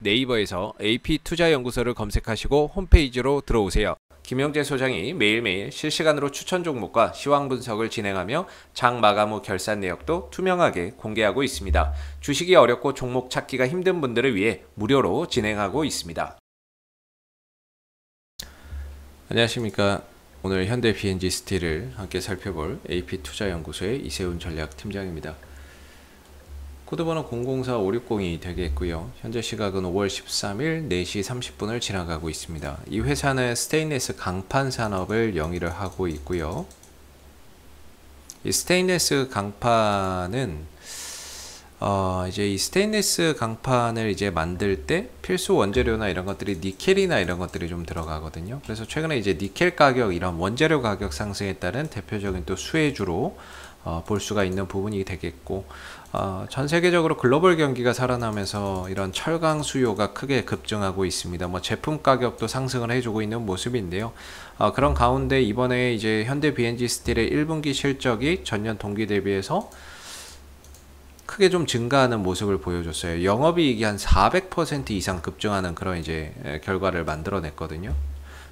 네이버에서 AP투자연구소를 검색하시고 홈페이지로 들어오세요. 김영재 소장이 매일매일 실시간으로 추천 종목과 시황 분석을 진행하며 장 마감 후 결산 내역도 투명하게 공개하고 있습니다. 주식이 어렵고 종목 찾기가 힘든 분들을 위해 무료로 진행하고 있습니다. 안녕하십니까. 오늘 현대 BNG 스틸을 함께 살펴볼 AP투자연구소의 이세훈 전략팀장입니다. 코드번호 004560이 되겠고요. 현재 시각은 5월 13일 4시 30분을 지나가고 있습니다. 이 회사는 스테인리스 강판 산업을 영위를 하고 있고요. 이 스테인리스 강판은 이제 이 스테인리스 강판을 이제 만들 때 필수 원재료나 이런 것들이 니켈이나 이런 것들이 좀 들어가거든요. 그래서 최근에 이제 니켈 가격, 이런 원재료 가격 상승에 따른 대표적인 또 수혜주로 볼 수가 있는 부분이 되겠고, 전 세계적으로 글로벌 경기가 살아나면서 이런 철강 수요가 크게 급증하고 있습니다. 뭐 제품 가격도 상승을 해주고 있는 모습인데요. 그런 가운데 이번에 이제 현대 BNG 스틸의 1분기 실적이 전년 동기 대비해서 크게 좀 증가하는 모습을 보여줬어요. 영업이익이 한 400% 이상 급증하는 그런 이제 결과를 만들어냈거든요.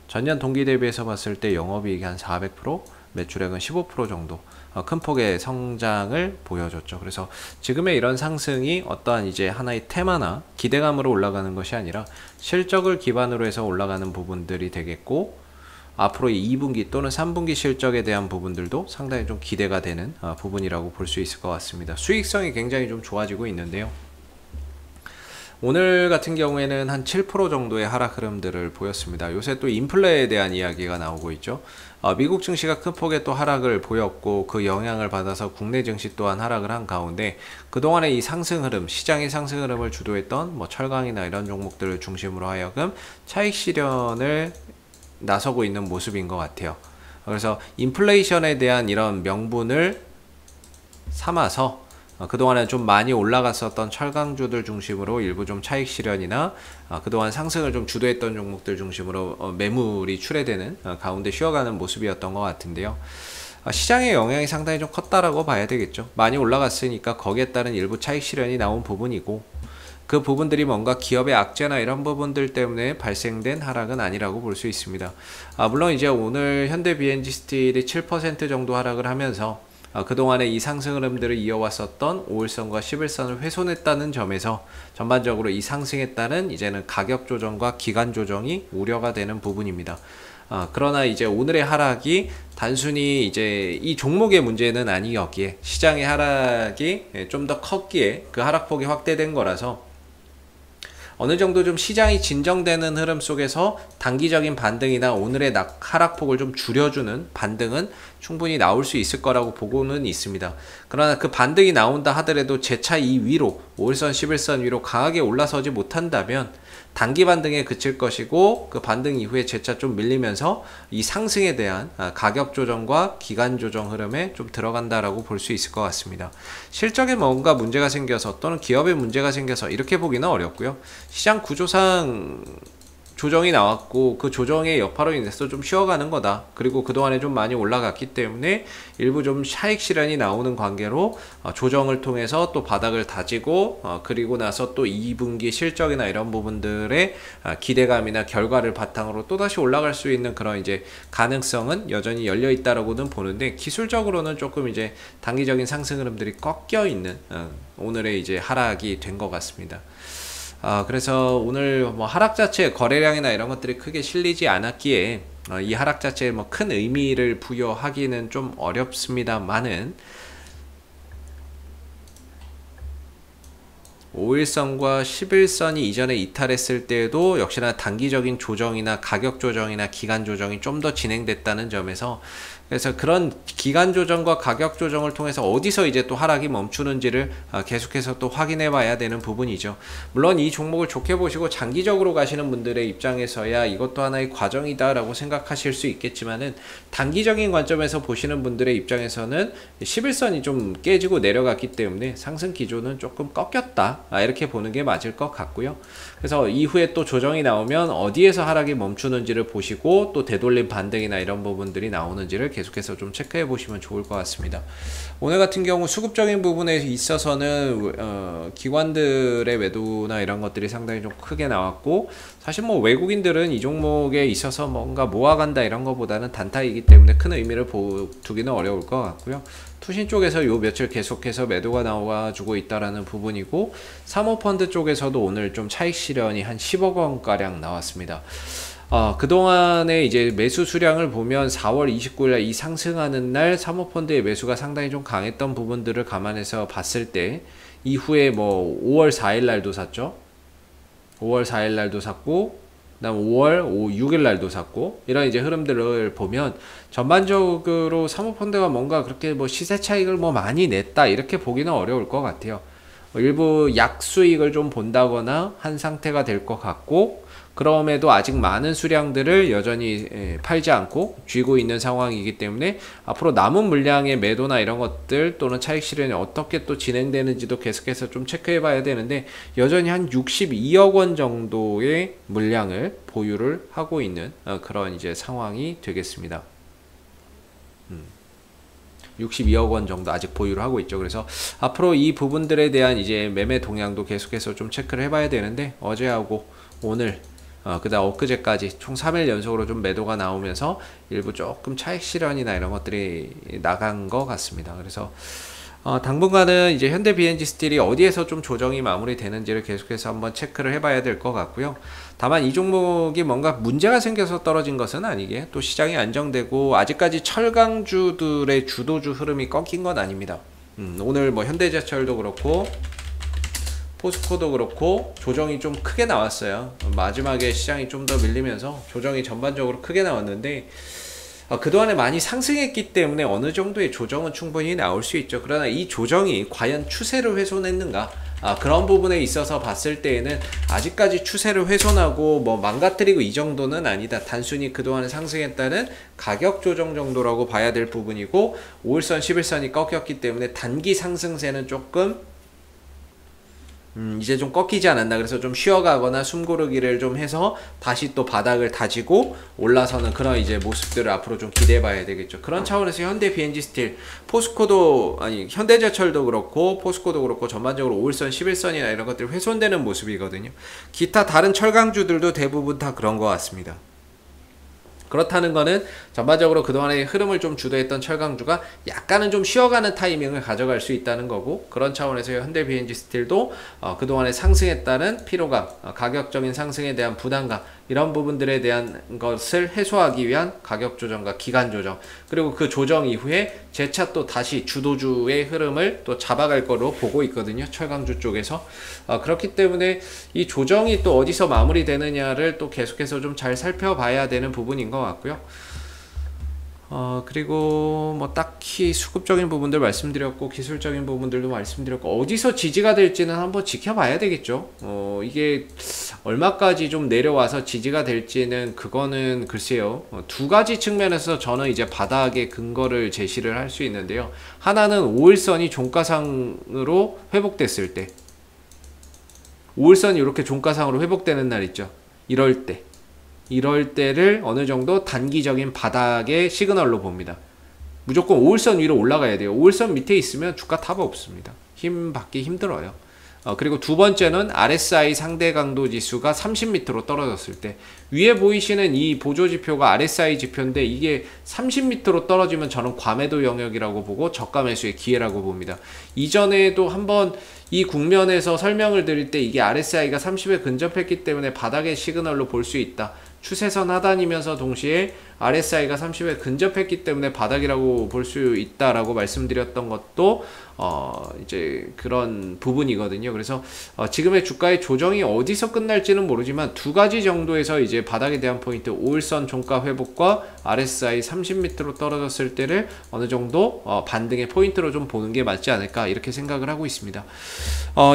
전년 동기 대비해서 봤을 때 영업이익이 한 400%, 매출액은 15% 정도 큰 폭의 성장을 보여줬죠. 그래서 지금의 이런 상승이 어떠한 이제 하나의 테마나 기대감으로 올라가는 것이 아니라 실적을 기반으로 해서 올라가는 부분들이 되겠고, 앞으로 2분기 또는 3분기 실적에 대한 부분들도 상당히 좀 기대가 되는 부분이라고 볼 수 있을 것 같습니다. 수익성이 굉장히 좀 좋아지고 있는데요. 오늘 같은 경우에는 한 7% 정도의 하락 흐름들을 보였습니다. 요새 또 인플레에 대한 이야기가 나오고 있죠. 미국 증시가 큰 폭의 또 하락을 보였고, 그 영향을 받아서 국내 증시 또한 하락을 한 가운데 그동안의 이 상승 흐름, 시장의 상승 흐름을 주도했던 뭐 철강이나 이런 종목들을 중심으로 하여금 차익 실현을 나서고 있는 모습인 것 같아요. 그래서 인플레이션에 대한 이런 명분을 삼아서 그동안에 좀 많이 올라갔었던 철강주들 중심으로 일부 좀 차익 실현이나 그동안 상승을 좀 주도했던 종목들 중심으로 매물이 출회되는 가운데 쉬어가는 모습이었던 것 같은데요. 시장의 영향이 상당히 좀 컸다라고 봐야 되겠죠. 많이 올라갔으니까 거기에 따른 일부 차익 실현이 나온 부분이고, 그 부분들이 뭔가 기업의 악재나 이런 부분들 때문에 발생된 하락은 아니라고 볼 수 있습니다. 물론 이제 오늘 현대 BNG 스틸이 7% 정도 하락을 하면서 그동안에 이 상승 흐름들을 이어왔었던 5일선과 11선을 훼손했다는 점에서 전반적으로 이 상승에 따른 이제는 가격 조정과 기간 조정이 우려가 되는 부분입니다. 그러나 이제 오늘의 하락이 단순히 이제 이 종목의 문제는 아니었기에, 시장의 하락이 좀 더 컸기에 그 하락폭이 확대된 거라서 어느 정도 좀 시장이 진정되는 흐름 속에서 단기적인 반등이나 오늘의 하락폭을 좀 줄여주는 반등은 충분히 나올 수 있을 거라고 보고는 있습니다. 그러나 그 반등이 나온다 하더라도 재차 이 위로 5일선 11선 위로 강하게 올라서지 못한다면 단기 반등에 그칠 것이고, 그 반등 이후에 재차 좀 밀리면서 이 상승에 대한 가격 조정과 기간 조정 흐름에 좀 들어간다라고 볼 수 있을 것 같습니다. 실적에 뭔가 문제가 생겨서 또는 기업에 문제가 생겨서 이렇게 보기는 어렵고요. 시장 구조상 조정이 나왔고 그 조정의 여파로 인해서 좀 쉬어가는 거다. 그리고 그동안에 좀 많이 올라갔기 때문에 일부 좀 차익 실현이 나오는 관계로 조정을 통해서 또 바닥을 다지고, 그리고 나서 또 2분기 실적이나 이런 부분들의 기대감이나 결과를 바탕으로 또다시 올라갈 수 있는 그런 이제 가능성은 여전히 열려 있다라고는 보는데, 기술적으로는 조금 이제 단기적인 상승 흐름들이 꺾여 있는 오늘의 이제 하락이 된 것 같습니다. 그래서 오늘 뭐 하락 자체 거래량이나 이런 것들이 크게 실리지 않았기에 이 하락 자체에 뭐 큰 의미를 부여하기는 좀 어렵습니다만은, 5일선과 11선이 이전에 이탈했을 때에도 역시나 단기적인 조정이나 가격 조정이나 기간 조정이 좀 더 진행됐다는 점에서, 그래서 그런 기간 조정과 가격 조정을 통해서 어디서 이제 또 하락이 멈추는지를 계속해서 또 확인해 봐야 되는 부분이죠. 물론 이 종목을 좋게 보시고 장기적으로 가시는 분들의 입장에서야 이것도 하나의 과정이다 라고 생각하실 수 있겠지만은, 단기적인 관점에서 보시는 분들의 입장에서는 11선이 좀 깨지고 내려갔기 때문에 상승 기조는 조금 꺾였다, 이렇게 보는 게 맞을 것 같고요. 그래서 이후에 또 조정이 나오면 어디에서 하락이 멈추는지를 보시고 또 되돌림 반등이나 이런 부분들이 나오는지를 계속해서 좀 체크해 보시면 좋을 것 같습니다. 오늘 같은 경우 수급적인 부분에 있어서는 기관들의 매도나 이런 것들이 상당히 좀 크게 나왔고, 사실 뭐 외국인들은 이 종목에 있어서 뭔가 모아간다 이런 것보다는 단타이기 때문에 큰 의미를 두기는 어려울 것 같고요. 투신 쪽에서 요 며칠 계속해서 매도가 나와주고 있다라는 부분이고, 사모펀드 쪽에서도 오늘 좀 차익 실현이 한 10억 원가량 나왔습니다. 그동안에 이제 매수 수량을 보면 4월 29일 이 상승하는 날 사모펀드의 매수가 상당히 좀 강했던 부분들을 감안해서 봤을 때, 이후에 뭐 5월 4일 날도 샀죠. 5월 4일 날도 샀고, 그다음 5월 6일 날도 샀고, 이런 이제 흐름들을 보면 전반적으로 사모펀드가 뭔가 그렇게 뭐 시세 차익을 뭐 많이 냈다 이렇게 보기는 어려울 것 같아요. 일부 약수익을 좀 본다거나 한 상태가 될 것 같고, 그럼에도 아직 많은 수량들을 여전히 팔지 않고 쥐고 있는 상황이기 때문에 앞으로 남은 물량의 매도나 이런 것들 또는 차익 실현이 어떻게 또 진행되는지도 계속해서 좀 체크해 봐야 되는데, 여전히 한 62억 원 정도의 물량을 보유를 하고 있는 그런 이제 상황이 되겠습니다. 62억 원 정도 아직 보유를 하고 있죠. 그래서 앞으로 이 부분들에 대한 이제 매매 동향도 계속해서 좀 체크를 해봐야 되는데, 어제하고 오늘 그다음 엊그제까지 총 3일 연속으로 좀 매도가 나오면서 일부 조금 차익 실현이나 이런 것들이 나간 것 같습니다. 그래서 당분간은 이제 현대 BNG 스틸이 어디에서 좀 조정이 마무리되는지를 계속해서 한번 체크를 해봐야 될 것 같고요. 다만 이 종목이 뭔가 문제가 생겨서 떨어진 것은 아니게 또 시장이 안정되고 아직까지 철강주들의 주도주 흐름이 꺾인 건 아닙니다. 오늘 뭐 현대제철도 그렇고 포스코도 그렇고 조정이 좀 크게 나왔어요. 마지막에 시장이 좀 더 밀리면서 조정이 전반적으로 크게 나왔는데, 그동안에 많이 상승했기 때문에 어느 정도의 조정은 충분히 나올 수 있죠. 그러나 이 조정이 과연 추세를 훼손했는가? 그런 부분에 있어서 봤을 때에는 아직까지 추세를 훼손하고 뭐 망가뜨리고 이 정도는 아니다. 단순히 그동안에 상승했다는 가격 조정 정도라고 봐야 될 부분이고, 5일선, 11선이 꺾였기 때문에 단기 상승세는 조금 이제 좀 꺾이지 않았나. 그래서 좀 쉬어가거나 숨고르기를 좀 해서 다시 또 바닥을 다지고 올라서는 그런 이제 모습들을 앞으로 좀 기대해 봐야 되겠죠. 그런 차원에서 현대 BNG 스틸, 포스코도 아니 현대제철도 그렇고 포스코도 그렇고 전반적으로 5일선, 11선이나 이런 것들이 훼손되는 모습이거든요. 기타 다른 철강주들도 대부분 다 그런 것 같습니다. 그렇다는 거는 전반적으로 그동안의 흐름을 좀 주도했던 철강주가 약간은 좀 쉬어가는 타이밍을 가져갈 수 있다는 거고, 그런 차원에서 현대 BNG 스틸도 그동안에 상승했다는 피로감, 가격적인 상승에 대한 부담감, 이런 부분들에 대한 것을 해소하기 위한 가격 조정과 기간 조정, 그리고 그 조정 이후에 재차 또 다시 주도주의 흐름을 또 잡아갈 거로 보고 있거든요. 철강주 쪽에서. 그렇기 때문에 이 조정이 또 어디서 마무리되느냐를 또 계속해서 좀 잘 살펴봐야 되는 부분인 것 같고요. 그리고 뭐 딱히 수급적인 부분들 말씀드렸고 기술적인 부분들도 말씀드렸고, 어디서 지지가 될지는 한번 지켜봐야 되겠죠. 이게 얼마까지 좀 내려와서 지지가 될지는 그거는 글쎄요. 두 가지 측면에서 저는 이제 바닥의 근거를 제시를 할 수 있는데요. 하나는 5일선이 종가상으로 회복됐을 때, 5일선이 이렇게 종가상으로 회복되는 날 있죠. 이럴 때를 어느 정도 단기적인 바닥의 시그널로 봅니다. 무조건 5일선 위로 올라가야 돼요. 5일선 밑에 있으면 주가 탑 없습니다. 힘 받기 힘들어요. 그리고 두 번째는 RSI 상대 강도 지수가 30m로 떨어졌을 때, 위에 보이시는 이 보조 지표가 RSI 지표인데 이게 30m로 떨어지면 저는 과매도 영역이라고 보고 저가 매수의 기회라고 봅니다. 이전에도 한번 이 국면에서 설명을 드릴 때 이게 RSI가 30에 근접했기 때문에 바닥의 시그널로 볼 수 있다. 추세선 하단이면서 동시에 RSI가 30에 근접했기 때문에 바닥이라고 볼 수 있다라고 말씀드렸던 것도 이제 그런 부분이거든요. 그래서 지금의 주가의 조정이 어디서 끝날지는 모르지만 두 가지 정도에서 이제 바닥에 대한 포인트, 5일선 종가 회복과 RSI 30m로 떨어졌을 때를 어느 정도 반등의 포인트로 좀 보는 게 맞지 않을까, 이렇게 생각을 하고 있습니다.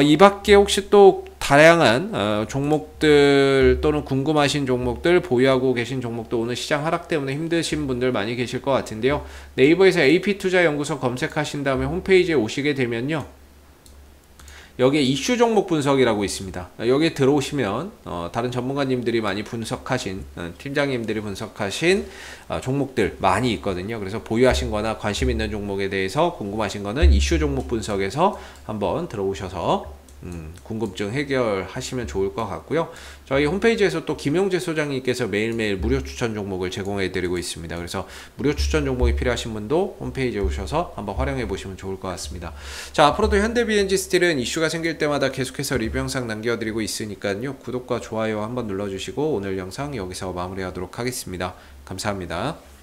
이 밖에 혹시 또 다양한 종목들 또는 궁금하신 종목들, 보유하고 계신 종목도 오늘 시장 하락 때문에 힘드신 분들 많이 계실 것 같은데요. 네이버에서 AP투자연구소 검색하신 다음에 홈페이지에 오시게 되면요, 여기에 이슈 종목 분석이라고 있습니다. 여기에 들어오시면 다른 전문가님들이 많이 분석하신 팀장님들이 분석하신 종목들 많이 있거든요. 그래서 보유하신 거나 관심 있는 종목에 대해서 궁금하신 거는 이슈 종목 분석에서 한번 들어오셔서 궁금증 해결하시면 좋을 것 같고요. 저희 홈페이지에서 또 김용재 소장님께서 매일매일 무료 추천 종목을 제공해 드리고 있습니다. 그래서 무료 추천 종목이 필요하신 분도 홈페이지에 오셔서 한번 활용해 보시면 좋을 것 같습니다. 자, 앞으로도 현대비엔지 스틸은 이슈가 생길 때마다 계속해서 리뷰 영상 남겨드리고 있으니까요. 구독과 좋아요 한번 눌러주시고 오늘 영상 여기서 마무리하도록 하겠습니다. 감사합니다.